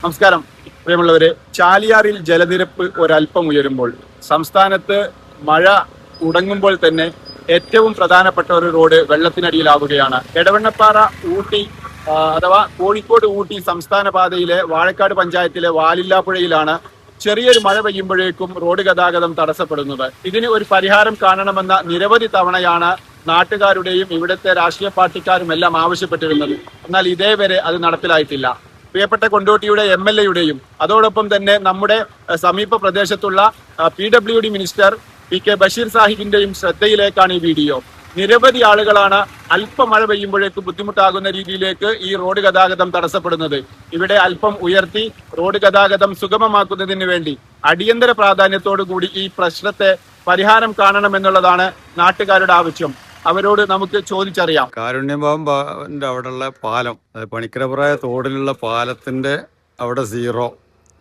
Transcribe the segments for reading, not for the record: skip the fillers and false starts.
നമസ്കാരം പ്രിയമുള്ളവരെ, ചാലിയാറിൽ ജലനിരപ്പ് ഒരല്പം ഉയരുമ്പോൾ സംസ്ഥാനത്ത് മഴ തുടങ്ങുമ്പോൾ തന്നെ ഏറ്റവും പ്രധാനപ്പെട്ട ഒരു റോഡ് വെള്ളത്തിനടിയിലാവുകയാണ്. എടവണ്ണപ്പാറ ഊട്ടി അഥവാ കോഴിക്കോട് ഊട്ടി സംസ്ഥാന പാതയിലെ വാഴക്കാട് പഞ്ചായത്തിലെ വാലില്ലാപ്പുഴയിലാണ് ചെറിയൊരു മഴ പെയ്യുമ്പോഴേക്കും റോഡ് ഗതാഗതം തടസ്സപ്പെടുന്നത്. ഇതിന് ഒരു പരിഹാരം കാണണമെന്ന നിരവധി തവണയാണ് നാട്ടുകാരുടെയും ഇവിടുത്തെ രാഷ്ട്രീയ പാർട്ടിക്കാരും എല്ലാം ആവശ്യപ്പെട്ടിരുന്നത്. എന്നാൽ ഇതേവരെ അത് നടപ്പിലായിട്ടില്ല. പ്രിയപ്പെട്ട കൊണ്ടോട്ടിയുടെ MLA-യുടെയും അതോടൊപ്പം തന്നെ നമ്മുടെ സമീപ പ്രദേശത്തുള്ള PWD മിനിസ്റ്റർ PK ബഷീർ സാഹിബിന്റെയും ശ്രദ്ധയിലേക്കാണ് ഈ വീഡിയോ. നിരവധി ആളുകളാണ് അല്പം മഴ പെയ്യുമ്പോഴേക്ക് ബുദ്ധിമുട്ടാകുന്ന രീതിയിലേക്ക് ഈ റോഡ് ഗതാഗതം തടസ്സപ്പെടുന്നത്. ഇവിടെ അല്പം ഉയർത്തി റോഡ് ഗതാഗതം സുഗമമാക്കുന്നതിന് വേണ്ടി അടിയന്തര പ്രാധാന്യത്തോടു കൂടി ഈ പ്രശ്നത്തെ പരിഹാരം കാണണമെന്നുള്ളതാണ് നാട്ടുകാരുടെ ആവശ്യം. അവരോട് നമുക്ക് ചോദിച്ചറിയാം. കാരുണ്യഭവന്റെ അവിടെയുള്ള പാലം, പണിക്കരപ്രായ തോടിലുള്ള പാലത്തിന്റെ അവിടെ സീറോ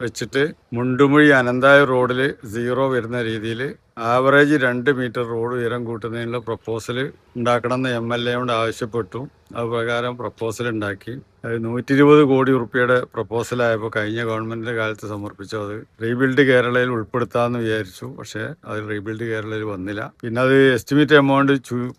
വെച്ചിട്ട് മുണ്ടുമൊഴി അനന്തായ റോഡിൽ സീറോ വരുന്ന രീതിയിൽ ആവറേജ് 2 മീറ്റർ റോഡ് ഉയരം കൂട്ടുന്നതിനുള്ള പ്രപ്പോസൽ ഉണ്ടാക്കണമെന്ന് MLA-യോട് ആവശ്യപ്പെട്ടു. അത് പ്രകാരം പ്രപ്പോസൽ ഉണ്ടാക്കി. അത് 120 കോടി റുപ്യയുടെ പ്രപ്പോസലായപ്പോൾ കഴിഞ്ഞ ഗവൺമെന്റിന്റെ കാലത്ത് സമർപ്പിച്ചു. അത് റീബിൽഡ് കേരളയിൽ ഉൾപ്പെടുത്താമെന്ന് വിചാരിച്ചു. പക്ഷേ അത് റീബിൽഡ് കേരളയിൽ വന്നില്ല. പിന്നെ അത് എസ്റ്റിമേറ്റ് എമൗണ്ട്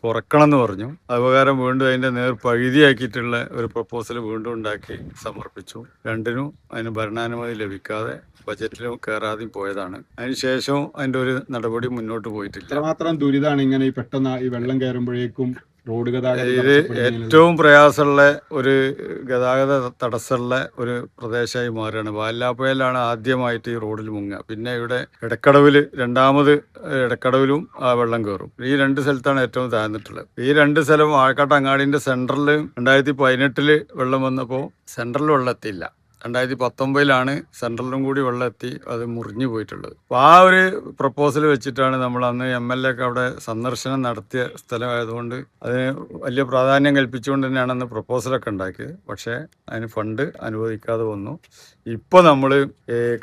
കുറക്കണം എന്ന് പറഞ്ഞു. അത് പ്രകാരം വീണ്ടും അതിന്റെ പകുതിയാക്കിയിട്ടുള്ള ഒരു പ്രപ്പോസൽ വീണ്ടും ഉണ്ടാക്കി സമർപ്പിച്ചു. രണ്ടിനും അതിന് ഭരണാനുമതി ലഭിക്കാതെ ബജറ്റിലും കയറാതെയും പോയതാണ്. അതിനുശേഷം അതിന്റെ ഒരു നടപടി മുന്നോട്ട് പോയിട്ടില്ല. എത്രമാത്രം ദുരിതമാണ് ഇങ്ങനെ പെട്ടെന്ന് ഈ വെള്ളം കയറുമ്പോഴേക്കും റോഡ് ഗതാഗതം. ഇത് ഏറ്റവും പ്രയാസമുള്ള ഒരു ഗതാഗത തടസ്സമുള്ള ഒരു പ്രദേശമായി മാറുകയാണ്. വാലാപ്പുഴയിലാണ് ആദ്യമായിട്ട് ഈ റോഡിൽ മുങ്ങുക. പിന്നെ ഇവിടെ രണ്ടാമത് ഇടക്കടവിലും ആ വെള്ളം കയറും. ഈ 2 സ്ഥലത്താണ് ഏറ്റവും താഴ്ന്നിട്ടുള്ളത്. ഈ 2 സ്ഥലം വാഴക്കാട്ട് അങ്ങാടിന്റെ സെൻട്രലിൽ 2018 വെള്ളം വന്നപ്പോൾ സെൻട്രലിൽ വെള്ളം എത്തിയില്ല. 2019 സെൻട്രലിലും കൂടി വെള്ളം എത്തി അത് മുറിഞ്ഞു പോയിട്ടുള്ളത്. അപ്പോൾ ആ ഒരു പ്രപ്പോസൽ വെച്ചിട്ടാണ് നമ്മൾ അന്ന് MLA ഒക്കെ അവിടെ സന്ദർശനം നടത്തിയ സ്ഥലമായതുകൊണ്ട് അതിന് വലിയ പ്രാധാന്യം കൽപ്പിച്ചുകൊണ്ട് തന്നെയാണ് അന്ന് പ്രപ്പോസലൊക്കെ ഉണ്ടാക്കിയത്. പക്ഷേ അതിന് ഫണ്ട് അനുവദിക്കാതെ വന്നു. ഇപ്പോൾ നമ്മൾ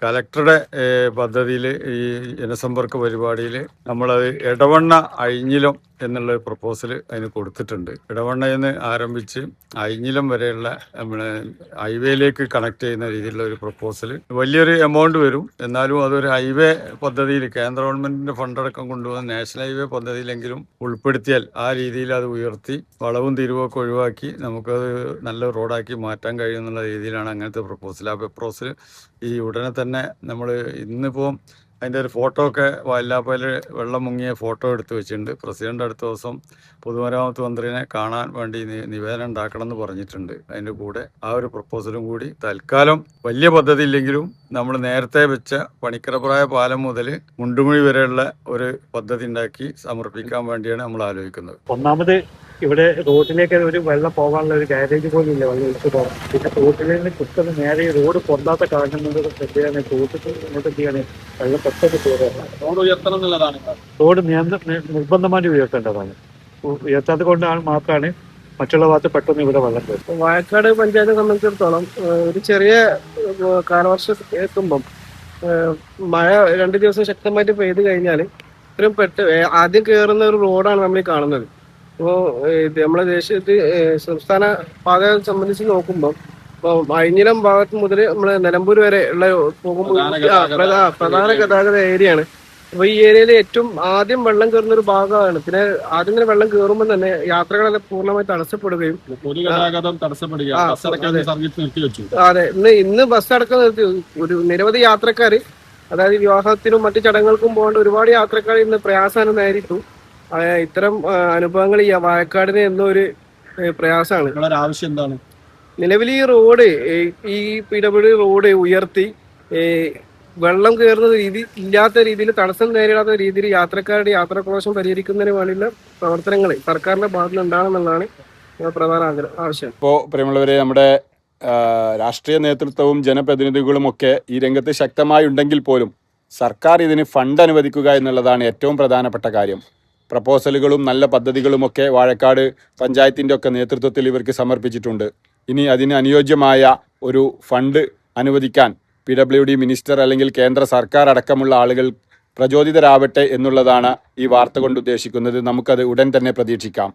കലക്ടറുടെ പദ്ധതിയിൽ ഈ ജനസമ്പർക്ക പരിപാടിയിൽ നമ്മളത് എടവണ്ണ അഴിഞ്ഞിലം എന്നുള്ള പ്രപ്പോസൽ അതിന് കൊടുത്തിട്ടുണ്ട്. ഇടവണ്ണയിൽ നിന്ന് ആരംഭിച്ച് അഴിഞ്ഞിലം വരെയുള്ള നമ്മുടെ ഹൈവേയിലേക്ക് കണക്ട് ചെയ്യുന്ന രീതിയിലുള്ള ഒരു പ്രപ്പോസൽ. വലിയൊരു എമൗണ്ട് വരും. എന്നാലും അതൊരു ഹൈവേ പദ്ധതിയിൽ കേന്ദ്ര ഗവൺമെന്റിന്റെ ഫണ്ടടക്കം കൊണ്ടുവന്ന് നാഷണൽ ഹൈവേ പദ്ധതിയിലെങ്കിലും ഉൾപ്പെടുത്തിയാൽ ആ രീതിയിൽ അത് ഉയർത്തി വളവും തിരിവൊക്കെ ഒഴിവാക്കി നമുക്കത് നല്ല റോഡാക്കി മാറ്റാൻ കഴിയുമെന്നുള്ള രീതിയിലാണ് അങ്ങനത്തെ പ്രപ്പോസൽ. ആ പ്രപ്പോസൽ ഈ ഉടനെ തന്നെ നമ്മൾ ഇന്നിപ്പോൾ അതിൻ്റെ ഒരു ഫോട്ടോ ഒക്കെ വല്ലാപ്പയിൽ വെള്ളം മുങ്ങിയ ഫോട്ടോ എടുത്ത് വെച്ചിട്ടുണ്ട്. പ്രസിഡന്റ് അടുത്ത ദിവസം പൊതുമരാമത്ത് മന്ത്രിനെ കാണാൻ വേണ്ടി നിവേദനം ഉണ്ടാക്കണം എന്ന് പറഞ്ഞിട്ടുണ്ട്. അതിൻ്റെ കൂടെ ആ ഒരു പ്രപ്പോസലും കൂടി തൽക്കാലം വലിയ പദ്ധതി ഇല്ലെങ്കിലും നമ്മൾ നേരത്തെ വെച്ച പണിക്കരപ്രായ പാലം മുതൽ മുണ്ടുമൊഴി വരെയുള്ള ഒരു പദ്ധതി ഉണ്ടാക്കി സമർപ്പിക്കാൻ വേണ്ടിയാണ് നമ്മൾ ആലോചിക്കുന്നത്. ഒന്നാമത് ഇവിടെ റോഡിലേക്ക് ഒരു വെള്ളം പോകാനുള്ള ഒരു ഗാരേജ് പോലും ഇല്ല. വെള്ളം എടുത്ത് പോകാം. പിന്നെ റോഡിൽ നിന്ന് കുത്തന് നേരെ റോഡ് പൊന്താത്ത കാരണങ്ങൾ ശ്രദ്ധയാണ്. റോഡ് ഇങ്ങോട്ട് ചെയ്യാണ് വെള്ളം പെട്ടെന്ന് കയറുക. റോഡ് ഉയർത്തണം എന്നുള്ളതാണ്. റോഡ് നിർബന്ധമായിട്ട് ഉയർത്തേണ്ടതാണ്. ഉയർത്താത്തത് കൊണ്ടാണ് മാത്രമാണ് മറ്റുള്ള ഭാഗത്ത് പെട്ടെന്ന് ഇവിടെ വെള്ളം കയറും. വാഴക്കാട് പഞ്ചായത്തെ സംബന്ധിച്ചിടത്തോളം ഒരു ചെറിയ കാലവർഷം എത്തുമ്പം മഴ 2 ദിവസം ശക്തമായിട്ട് പെയ്ത് കഴിഞ്ഞാൽ ഇത്രയും ആദ്യം കയറുന്ന ഒരു റോഡാണ് നമ്മൾ ഈ കാണുന്നത്. ഇപ്പോൾ നമ്മളെ സംസ്ഥാന പാതയെ സംബന്ധിച്ച് നോക്കുമ്പോൾ ഇപ്പോൾ അഴിഞ്ഞിലം ഭാഗത്ത് മുതൽ നമ്മൾ നിലമ്പൂർ വരെ ഉള്ള പോകുമ്പോൾ പ്രധാന ഗതാഗത ഏരിയയാണ്. അപ്പൊ ഈ ഏരിയയിൽ ഏറ്റവും ആദ്യം വെള്ളം കയറുന്ന ഒരു ഭാഗമാണ്. പിന്നെ ആദ്യം തന്നെ വെള്ളം കയറുമ്പോൾ തന്നെ യാത്രകളെല്ലാം പൂർണ്ണമായി തടസ്സപ്പെടുകയും അതെ ഇന്ന് ബസ് അടക്കം നിർത്തി. ഒരു നിരവധി യാത്രക്കാർ, അതായത് വിവാഹത്തിനും മറ്റു ചടങ്ങുകൾക്കും പോകേണ്ട ഒരുപാട് യാത്രക്കാർ ഇന്ന് പ്രയാസം നേരിട്ടു. ഇത്തരം അനുഭവങ്ങൾ ഈ വാഴക്കാടിന് എന്നൊരു പ്രയാസമാണ്. ആവശ്യം എന്താണ്? നിലവിൽ ഈ റോഡ്, ഈ PWD റോഡ് ഉയർത്തി വെള്ളം കയറുന്ന രീതി ഇല്ലാത്ത രീതിയിൽ, തടസ്സം നേരിടാത്ത രീതിയിൽ യാത്രക്കാരുടെ യാത്രാക്ലേശം പരിഹരിക്കുന്നതിന് വേണ്ടിയുള്ള പ്രവർത്തനങ്ങൾ സർക്കാരിന്റെ ഭാഗത്തുനിന്ന് ഉണ്ടാകണമെന്നുള്ളതാണ് പ്രധാന ആവശ്യം. ഇപ്പോൾ പ്രിയമുള്ളവരെ, നമ്മുടെ രാഷ്ട്രീയ നേതൃത്വവും ജനപ്രതിനിധികളും ഒക്കെ ഈ രംഗത്ത് ശക്തമായി ഉണ്ടെങ്കിൽ പോലും സർക്കാർ ഇതിന് ഫണ്ട് അനുവദിക്കുക എന്നുള്ളതാണ് ഏറ്റവും പ്രധാനപ്പെട്ട കാര്യം. പ്രപ്പോസലുകളും നല്ല പദ്ധതികളുമൊക്കെ വാഴക്കാട് പഞ്ചായത്തിൻ്റെ ഒക്കെ നേതൃത്വത്തിൽ ഇവർക്ക് സമർപ്പിച്ചിട്ടുണ്ട്. ഇനി അതിന് അനുയോജ്യമായ ഒരു ഫണ്ട് അനുവദിക്കാൻ PWD മിനിസ്റ്റർ അല്ലെങ്കിൽ കേന്ദ്ര സർക്കാർ അടക്കമുള്ള ആളുകൾ പ്രചോദിതരാവട്ടെ എന്നുള്ളതാണ് ഈ വാർത്ത കൊണ്ട് ഉദ്ദേശിക്കുന്നത്. നമുക്കത് ഉടൻ തന്നെ പ്രതീക്ഷിക്കാം.